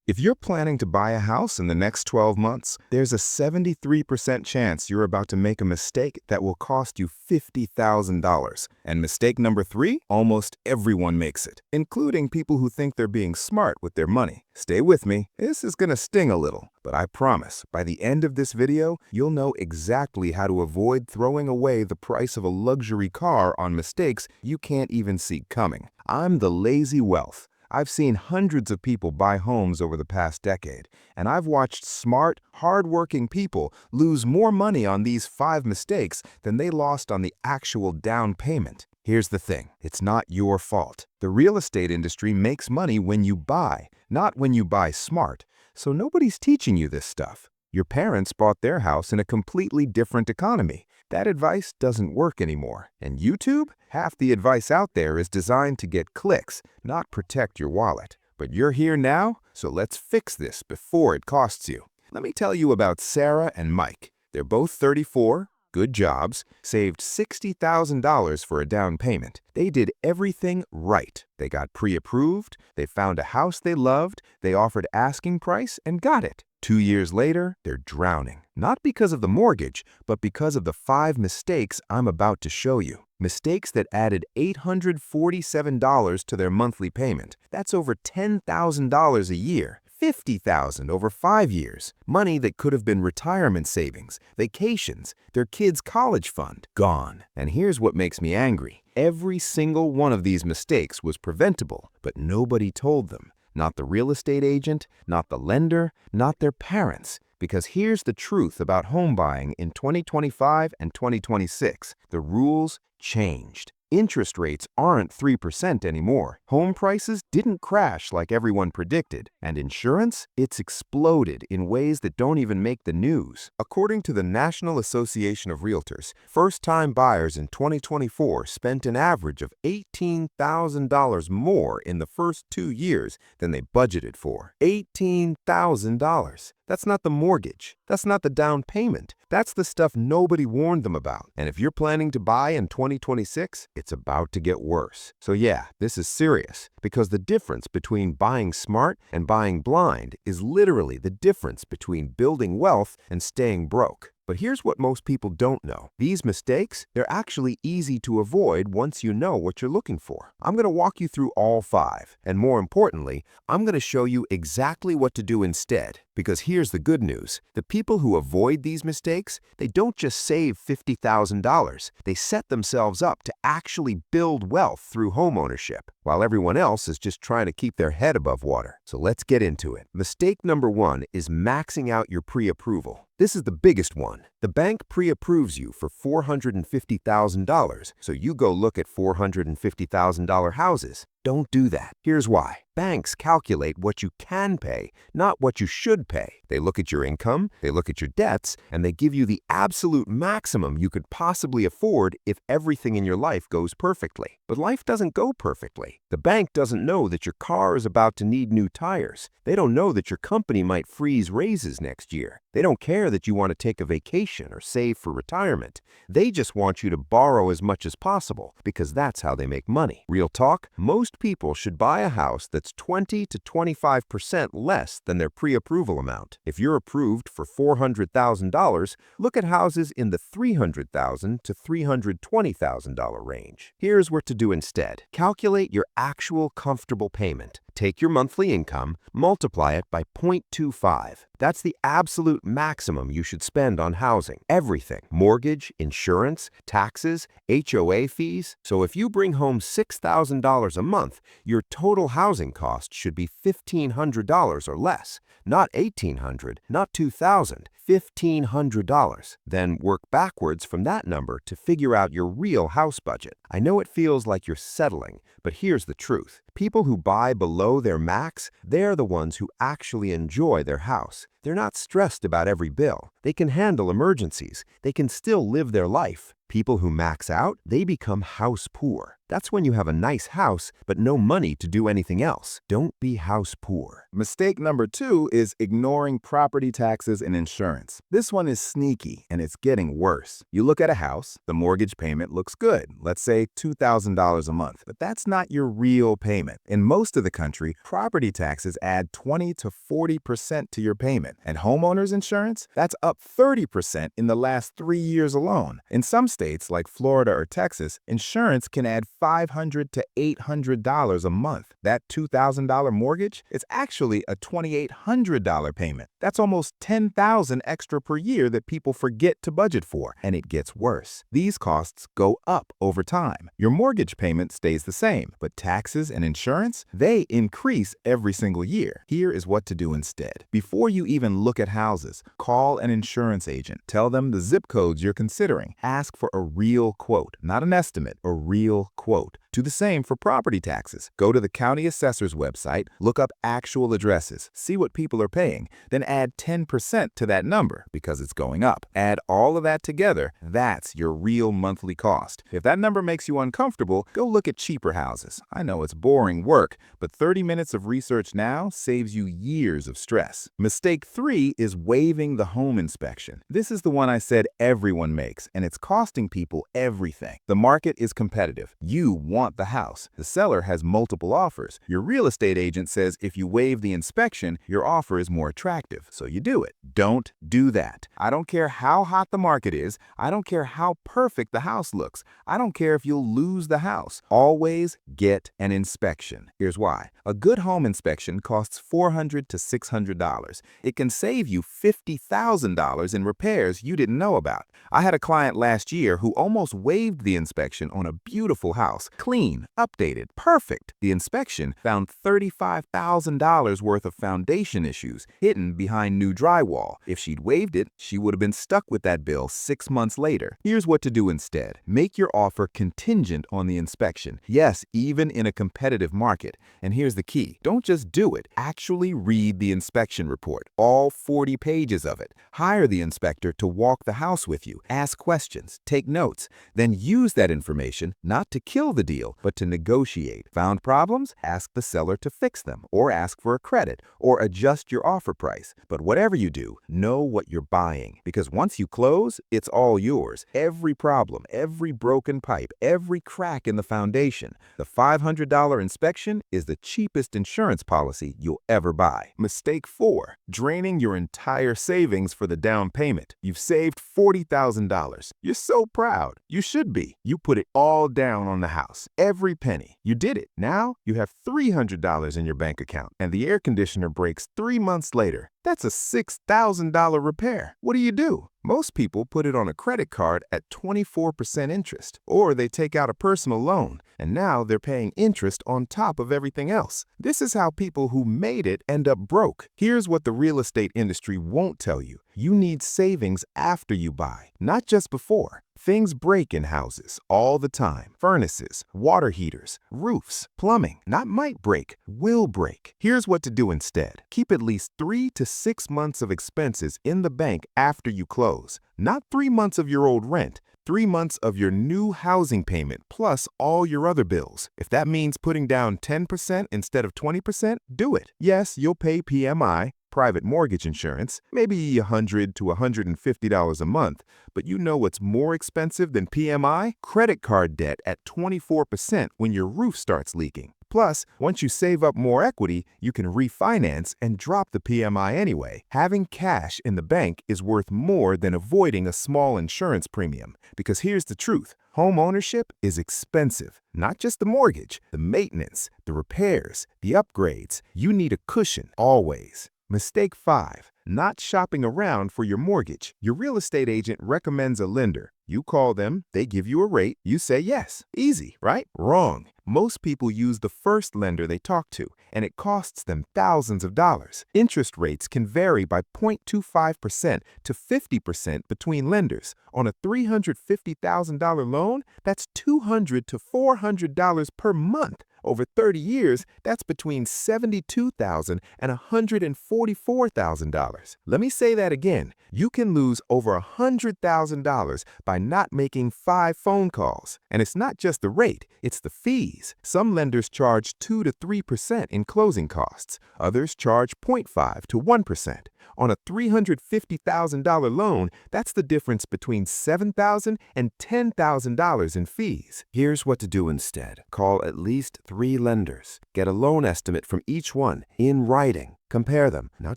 If you're planning to buy a house in the next 12 months, there's a 73% chance you're about to make a mistake that will cost you $50,000. And mistake number three, almost everyone makes it, including people who think they're being smart with their money. Stay with me, this is gonna sting a little, but I promise, by the end of this video, you'll know exactly how to avoid throwing away the price of a luxury car on mistakes you can't even see coming. I'm the Lazy Wealth. I've seen hundreds of people buy homes over the past decade, and I've watched smart, hard-working people lose more money on these 5 mistakes than they lost on the actual down payment. Here's the thing, it's not your fault. The real estate industry makes money when you buy, not when you buy smart. So nobody's teaching you this stuff. Your parents bought their house in a completely different economy. That advice doesn't work anymore. And YouTube? Half the advice out there is designed to get clicks, not protect your wallet. But you're here now, so let's fix this before it costs you. Let me tell you about Sarah and Mike. They're both 34, good jobs, saved $60,000 for a down payment. They did everything right. They got pre-approved, they found a house they loved, they offered asking price and got it. 2 years later, they're drowning. Not because of the mortgage, but because of the 5 mistakes I'm about to show you. Mistakes that added $847 to their monthly payment. That's over $10,000 a year. $50,000 over 5 years. Money that could have been retirement savings, vacations, their kids' college fund. Gone. And here's what makes me angry. Every single one of these mistakes was preventable, but nobody told them. Not the real estate agent, not the lender, not their parents. Because here's the truth about home buying in 2025 and 2026. The rules changed. Interest rates aren't 3% anymore. Home prices didn't crash like everyone predicted. And insurance? It's exploded in ways that don't even make the news. According to the National Association of Realtors, first-time buyers in 2024 spent an average of $18,000 more in the first 2 years than they budgeted for. $18,000. That's not the mortgage. That's not the down payment. That's the stuff nobody warned them about. And if you're planning to buy in 2026, it's about to get worse. So yeah, this is serious, because the difference between buying smart and buying blind is literally the difference between building wealth and staying broke. But here's what most people don't know. These mistakes, they're actually easy to avoid once you know what you're looking for. I'm going to walk you through all 5. And more importantly, I'm going to show you exactly what to do instead. Because here's the good news. The people who avoid these mistakes, they don't just save $50,000. They set themselves up to actually build wealth through homeownership, while everyone else is just trying to keep their head above water. So let's get into it. Mistake number 1 is maxing out your pre-approval. This is the biggest one. The bank pre-approves you for $450,000, so you go look at $450,000 houses. Don't do that. Here's why. Banks calculate what you can pay, not what you should pay. They look at your income, they look at your debts, and they give you the absolute maximum you could possibly afford if everything in your life goes perfectly. But life doesn't go perfectly. The bank doesn't know that your car is about to need new tires. They don't know that your company might freeze raises next year. They don't care that you want to take a vacation or save for retirement. They just want you to borrow as much as possible, because that's how they make money. Real talk, most people should buy a house that's 20 to 25% less than their pre-approval amount. If you're approved for $400,000, look at houses in the $300,000 to $320,000 range. Here's what to do instead. Calculate your actual comfortable payment. Take your monthly income, multiply it by 0.25. That's the absolute maximum you should spend on housing. Everything. Mortgage, insurance, taxes, HOA fees. So if you bring home $6,000 a month, your total housing cost should be $1,500 or less. Not $1,800, not $2,000, $1,500. Then work backwards from that number to figure out your real house budget. I know it feels like you're settling, but here's the truth. People who buy below their max, they're the ones who actually enjoy their house. They're not stressed about every bill. They can handle emergencies. They can still live their life. People who max out, they become house poor. That's when you have a nice house, but no money to do anything else. Don't be house poor. Mistake number 2 is ignoring property taxes and insurance. This one is sneaky, and it's getting worse. You look at a house, the mortgage payment looks good, let's say $2,000 a month, but that's not your real payment. In most of the country, property taxes add 20 to 40% to your payment, and homeowners insurance, that's up 30% in the last 3 years alone. In some states, like Florida or Texas, insurance can add $500 to $800 a month. That $2,000 mortgage, it's actually a $2,800 payment. That's almost $10,000 extra per year that people forget to budget for. And it gets worse. These costs go up over time. Your mortgage payment stays the same, but taxes and insurance, they increase every single year. Here is what to do instead. Before you even look at houses, call an insurance agent. Tell them the zip codes you're considering. Ask for a real quote, not an estimate, a real quote. Do the same for property taxes. Go to the county assessor's website, look up actual addresses, see what people are paying, then add 10% to that number because it's going up. Add all of that together, that's your real monthly cost. If that number makes you uncomfortable, go look at cheaper houses. I know it's boring work, but 30 minutes of research now saves you years of stress. Mistake 3 is waiving the home inspection. This is the one I said everyone makes, and it's costing people everything. The market is competitive. You want the house. The seller has multiple offers. Your real estate agent says if you waive the inspection, your offer is more attractive, so you do it. Don't do that. I don't care how hot the market is. I don't care how perfect the house looks. I don't care if you'll lose the house. Always get an inspection. Here's why. A good home inspection costs $400 to $600. It can save you $50,000 in repairs you didn't know about. I had a client last year who almost waived the inspection on a beautiful house. Clean, updated, perfect. The inspection found $35,000 worth of foundation issues hidden behind new drywall. If she'd waived it, she would have been stuck with that bill 6 months later. Here's what to do instead. Make your offer contingent on the inspection. Yes, even in a competitive market. And here's the key. Don't just do it. Actually read the inspection report, all 40 pages of it. Hire the inspector to walk the house with you. Ask questions, take notes, then use that information not to kill the deal, but to negotiate. Found problems? Ask the seller to fix them, or ask for a credit, or adjust your offer price. But whatever you do, know what you're buying, because once you close, it's all yours. Every problem, every broken pipe, every crack in the foundation. The $500 inspection is the cheapest insurance policy you'll ever buy. Mistake 4, draining your entire savings for the down payment. You've saved $40,000. You're so proud. You should be. You put it all down on the house. Every penny. You did it. Now you have $300 in your bank account, and the air conditioner breaks 3 months later. That's a $6,000 repair. What do? Most people put it on a credit card at 24% interest, or they take out a personal loan, and now they're paying interest on top of everything else. This is how people who made it end up broke. Here's what the real estate industry won't tell you. You need savings after you buy, not just before. Things break in houses all the time. Furnaces, water heaters, roofs, plumbing. Not might break, will break. Here's what to do instead. Keep at least 3 to 6 months of expenses in the bank after you close. Not 3 months of your old rent. 3 months of your new housing payment plus all your other bills. If that means putting down 10% instead of 20%, do it. Yes, you'll pay PMI, private mortgage insurance, maybe $100 to $150 a month, but you know what's more expensive than PMI? Credit card debt at 24% when your roof starts leaking. Plus, once you save up more equity, you can refinance and drop the PMI anyway. Having cash in the bank is worth more than avoiding a small insurance premium. Because here's the truth. Home ownership is expensive. Not just the mortgage, the maintenance, the repairs, the upgrades. You need a cushion always. Mistake 5, not shopping around for your mortgage. Your real estate agent recommends a lender. You call them, they give you a rate, you say yes. Easy, right? Wrong. Most people use the first lender they talk to, and it costs them thousands of dollars. Interest rates can vary by 0.25% to 50% between lenders. On a $350,000 loan, that's $200 to $400 per month. Over 30 years, that's between $72,000 and $144,000. Let me say that again. You can lose over $100,000 by not making 5 phone calls. And it's not just the rate, it's the fees. Some lenders charge 2 to 3% in closing costs. Others charge 0.5 to 1%. On a $350,000 loan, that's the difference between $7,000 and $10,000 in fees. Here's what to do instead. Call at least 3 lenders. Get a loan estimate from each one in writing. Compare them, not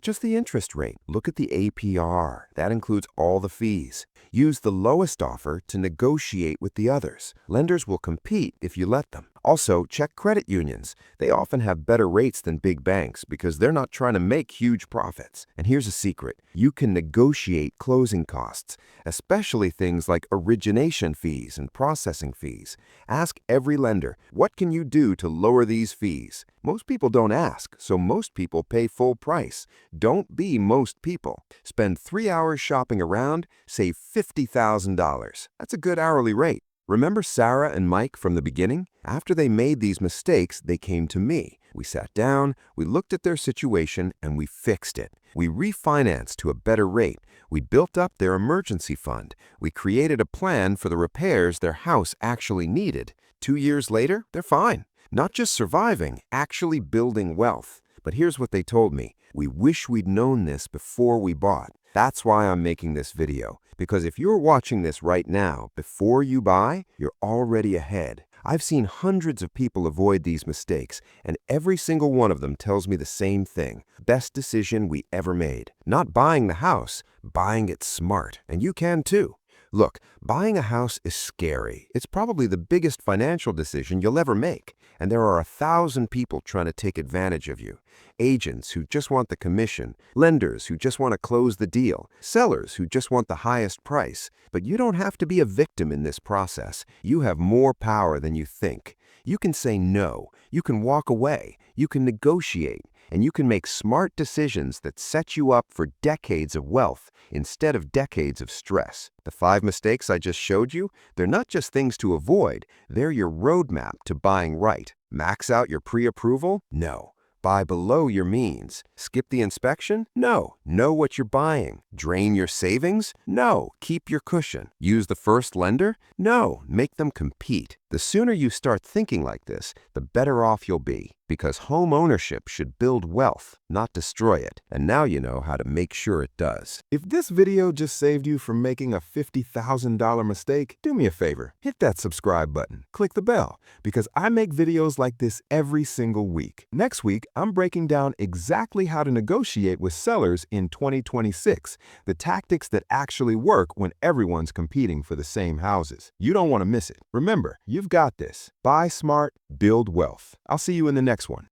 just the interest rate. Look at the APR. That includes all the fees. Use the lowest offer to negotiate with the others. Lenders will compete if you let them. Also, check credit unions. They often have better rates than big banks because they're not trying to make huge profits. And here's a secret. You can negotiate closing costs, especially things like origination fees and processing fees. Ask every lender, what can you do to lower these fees? Most people don't ask, so most people pay full price. Don't be most people. Spend 3 hours shopping around, save $50,000. That's a good hourly rate. Remember Sarah and Mike from the beginning? After they made these mistakes, they came to me. We sat down, we looked at their situation, and we fixed it. We refinanced to a better rate. We built up their emergency fund. We created a plan for the repairs their house actually needed. 2 years later, they're fine. Not just surviving, actually building wealth. But here's what they told me. We wish we'd known this before we bought. That's why I'm making this video. Because if you're watching this right now, before you buy, you're already ahead. I've seen hundreds of people avoid these mistakes, and every single one of them tells me the same thing. Best decision we ever made. Not buying the house, buying it smart. And you can too. Look, buying a house is scary. It's probably the biggest financial decision you'll ever make. And there are 1,000 people trying to take advantage of you. Agents who just want the commission, lenders who just want to close the deal, sellers who just want the highest price. But you don't have to be a victim in this process. You have more power than you think. You can say no, you can walk away, you can negotiate, and you can make smart decisions that set you up for decades of wealth instead of decades of stress. The 5 mistakes I just showed you, they're not just things to avoid, they're your roadmap to buying right. Max out your pre-approval? No. Buy below your means. Skip the inspection? No. Know what you're buying. Drain your savings? No. Keep your cushion. Use the first lender? No. Make them compete. The sooner you start thinking like this, the better off you'll be. Because home ownership should build wealth, not destroy it. And now you know how to make sure it does. If this video just saved you from making a $50,000 mistake, do me a favor. Hit that subscribe button. Click the bell. Because I make videos like this every single week. Next week, I'm breaking down exactly how to negotiate with sellers in 2026. The tactics that actually work when everyone's competing for the same houses. You don't want to miss it. Remember, you've got this. Buy smart, build wealth. I'll see you in the next one.